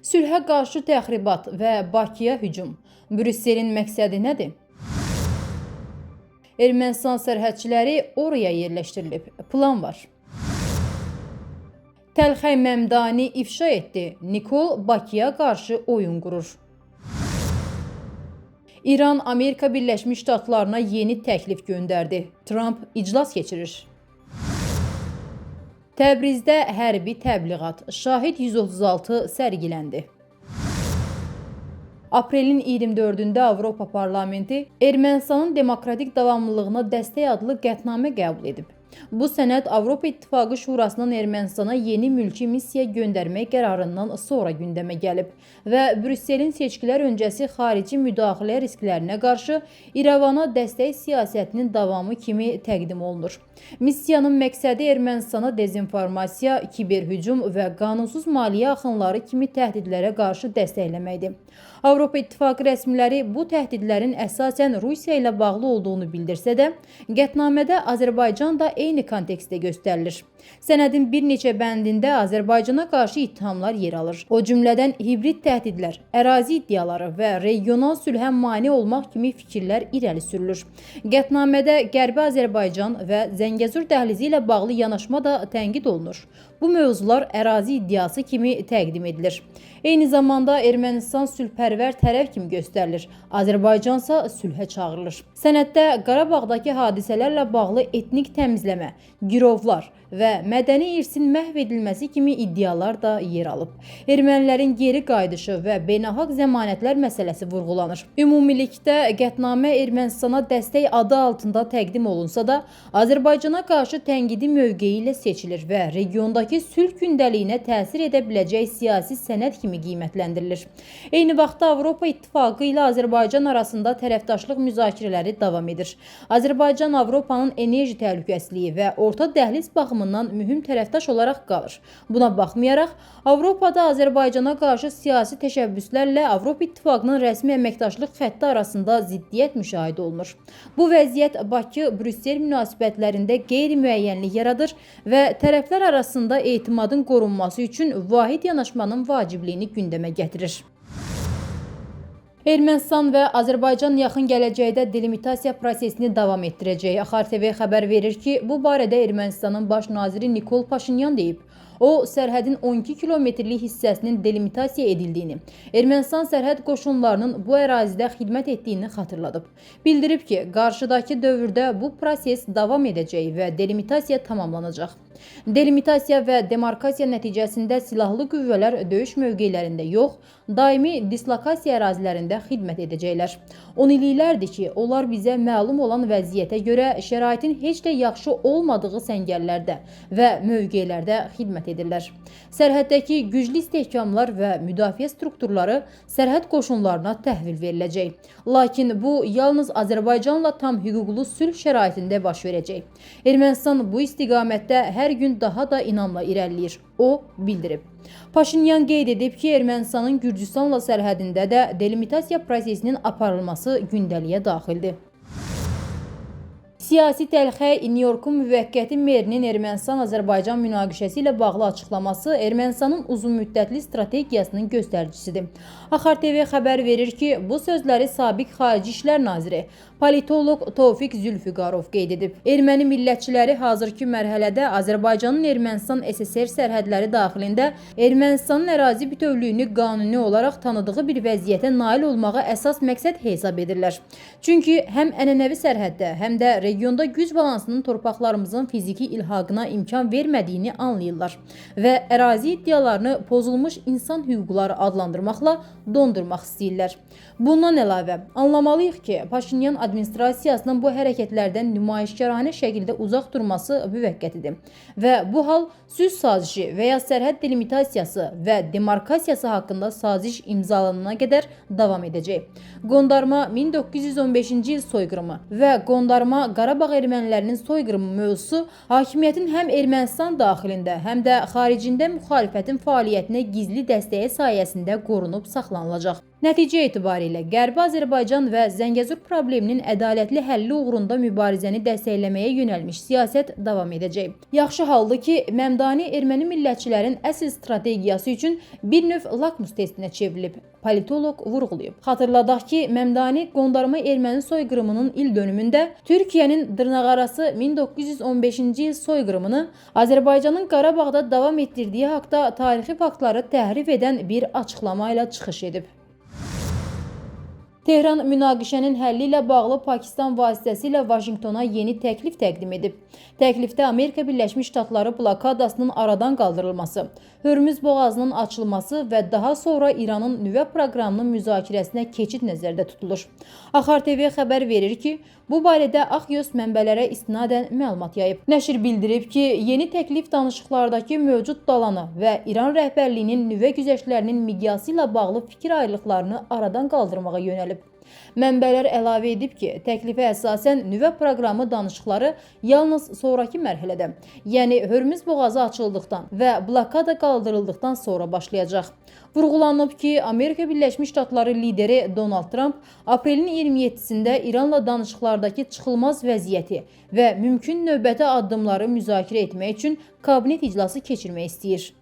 Sülhə qarşı təxribat və Bakıya hücum. Brüsselin məqsədi nədir? Ermənistan sərhədçiləri oraya yerləşdirilib. Plan var. Təlxəy Məmdani ifşa etdi. Nikol Bakıya qarşı oyun qurur. İran Amerika Birləşmiş Ştatlarına yeni təklif göndərdi. Trump iclas keçirir. Təbrizdə hərbi təbliğat. Şahid 136 sərgiləndi. Aprelin 24-də Avropa Parlamenti Ermənistanın demokratik davamlılığına dəstək adlı qətnamə qəbul edib. Bu sənəd Avropa İttifaqı Şurasının Ermənistana yeni mülki missiya göndərmək qərarından sonra gündəmə gəlib və Brüsselin seçkilər öncəsi xarici müdaxilə risklərinə qarşı İrəvana dəstək siyasətinin davamı kimi təqdim olunur. Missiyanın məqsədi Ermənistana dezinformasiya, kiberhücum və qanunsuz maliyyə axınları kimi təhdidlərə qarşı dəstəkləməkdir. Avropa İttifaqı rəsmiləri bu təhdidlərin əsasən Rusiya ilə bağlı olduğunu bildirsə də, qətnamədə Azərbaycan da eyni kontekstdə göstərilir. Sənədin bir neçə bəndində Azərbaycana qarşı ittihamlar yer alır. O cümlədən hibrid təhdidlər, ərazi iddiaları və regional sülhə mane olmaq kimi fikirlər irəli sürülür. Qətnamədə Qərbi Azərbaycan və Zəngəzur dəhlizi ilə bağlı yanaşma da tənqid olunur. Bu mövzular ərazi iddiası kimi təqdim edilir. Eyni zamanda Ermənistan sülhpərvər tərəf kimi göstərilir. Azərbaycan isə sülhə çağırılır. Sənəddə Qarabağdakı hadisələrlə bağlı etnik təmizləmə, girovlar və mədəni irsin məhv edilməsi kimi iddialar da yer alıb. Ermənilərin geri qayıdışı və beynəlxalq zəmanətlər məsələsi vurğulanır. Ümumilikdə qətnamə Ermənistana dəstək adı altında təqdim olunsa da, Azərbaycana qarşı tənqidi mövqeyi ilə seçilir və regiondakı sülh gündəliyinə təsir edə biləcək siyasi sənəd kimi qiymətləndirilir. Eyni vaxtda Avropa İttifaqı ilə Azərbaycan arasında tərəfdaşlıq müzakirələri davam edir. Azərbaycan Avropanın enerji təhlükəsizliyi və orta dəhliz baxımından mühüm tərəfdaş olaraq qalır. Buna baxmayaraq, Avropada Azərbaycana qarşı siyasi təşəbbüslərlə Avropa İttifaqının rəsmi əməkdaşlıq xətti arasında ziddiyyət müşahidə olunur. Bu vəziyyət Bakı-Brüssel münasibətlərində qeyri-müəyyənlik yaradır və tərəflər arasında etimadın qorunması üçün vahid yanaşmanın vacibliyini gündəmə gətirir. Ermənistan və Azərbaycan yaxın gələcəkdə delimitasiya prosesini davam etdirəcək. Axar TV xəbər verir ki, bu barədə Ermənistanın baş naziri Nikol Paşinyan deyib. O, sərhədin 12 kilometrlik hissəsinin delimitasiya edildiyini, Ermənistan sərhəd qoşunlarının bu ərazidə xidmət etdiyini xatırladıb. Bildirib ki, qarşıdakı dövrdə bu proses davam edəcək və delimitasiya tamamlanacaq. Delimitasiya və demarkasiya nəticəsində silahlı qüvvələr döyüş mövqelərində yox, daimi dislokasiya ərazilərində xidmət edəcəklər. 10 illiklərdir ki, onlar bizə məlum olan vəziyyətə görə şəraitin heç də yaxşı olmadığı səngərlərdə və mövqelərdə xidmət edirlər. Sərhəddəki güclü istehkamlar və müdafiə strukturları sərhəd qoşunlarına təhvil veriləcək. Lakin bu, yalnız Azərbaycanla tam hüquqlu sülh şəraitində baş verəcək. Ermənistan bu istiqamətdə hər gün daha da inamla irəliləyir. O bildirib. Paşinyan qeyd edib ki, Ermənistanın Gürcüstanla sərhədində də delimitasiya prosesinin aparılması gündəliyə daxildir. Siyasi təlxəy New Yorkun müvəqqəti merinin Ermənistan-Azərbaycan münaqişəsi ilə bağlı açıqlaması Ermənistanın uzunmüddətli strategiyasının göstəricisidir. Axar TV xəbər verir ki, bu sözləri sabiq Xarici İşlər Naziri, politoloq Tofiq Zülfüqarov qeyd edib. Erməni millətçiləri hazırki mərhələdə Azərbaycanın Ermənistan SSR sərhədləri daxilində Ermənistanın ərazi bütövlüyünü qanuni olaraq tanıdığı bir vəziyyətə nail olmağa əsas məqsəd hesab edirlər. Çünki həm ənənəvi sərhəddə, həm də regionda güc balansının torpaqlarımızın fiziki ilhaqına imkan vermədiyini anlayırlar və ərazi iddialarını pozulmuş insan hüquqları adlandırmaqla dondurmaq istəyirlər. Bundan əlavə, anlamalıyıq ki, Paşinyan administrasiyasının bu hərəkətlərdən nümayişkaranə şəkildə uzaq durması müvəqqətidir və bu hal sülh sazişi və ya sərhəd delimitasiyası və demarkasiyası haqqında saziş imzalanana qədər davam edəcək. Qondarma 1915-ci il soyqırımı və qondarma Qarabağ ermənilərinin soyqırımı mövzusu hakimiyyətin həm Ermənistan daxilində, həm də xaricində müxalifətin fəaliyyətinə gizli dəstəyi sayəsində qorunub saxlanılacaq. Nəticə etibarilə Qərbi Azərbaycan və Zəngəzur probleminin ədalətli həlli uğrunda mübarizəni dəstəkləməyə yönəlmiş siyasət davam edəcək. Yaxşı haldır ki, Məmdani erməni millətçilərin əsl strategiyası üçün bir növ lakmus testinə çevrilib, politoloq vurğulayıb. Xatırladaq ki, Məmdani qondarma erməni soyqırımının il dönümündə Türkiyənin dırnaqarası 1915-ci il soyqırımını Azərbaycanın Qarabağda davam etdirdiyi haqda tarixi faktları təhrif edən bir açıqlama ilə çıxış edib. Tehran münaqişənin həlli ilə bağlı Pakistan vasitəsilə Vaşinqtona yeni təklif təqdim edib. Təklifdə Amerika Birləşmiş Ştatları blokadasının aradan qaldırılması, Hörmüz boğazının açılması və daha sonra İranın nüvə proqramının müzakirəsinə keçid nəzərdə tutulur. Axar TV xəbər verir ki, bu barədə Axios mənbələrə istinadən məlumat yayıb. Nəşr bildirib ki, yeni təklif danışıqlardakı mövcud dalanı və İran rəhbərliyinin nüvə güzəştlərinin miqyası ilə bağlı fikir ayrılıqlarını aradan qaldırmağa yönəlib. Mənbələr əlavə edib ki, təklifə əsasən nüvə proqramı danışıqları yalnız sonraki mərhələdə, yəni Hörmüz boğazı açıldıqdan və blokada qaldırıldıqdan sonra başlayacaq. Vurğulanıb ki, Amerika Birləşmiş Ştatları lideri Donald Trump aprelin 27-sində İranla danışıqlardakı çıxılmaz vəziyyəti və mümkün növbəti addımları müzakirə etmək üçün kabinet iclası keçirmək istəyir.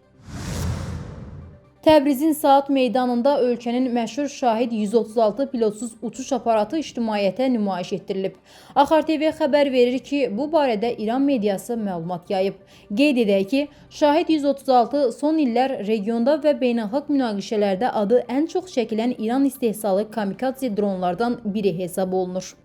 Təbrizin Saat meydanında ölkənin məşhur Şahid 136 pilotsuz uçuş aparatı ictimaiyyətə nümayiş etdirilib. Axar TV xəbər verir ki, bu barədə İran mediası məlumat yayıb. Qeyd edək ki, Şahid 136 son illər regionda və beynəlxalq münaqişələrdə adı ən çox çəkilən İran istehsalı kamikadze dronlardan biri hesab olunur.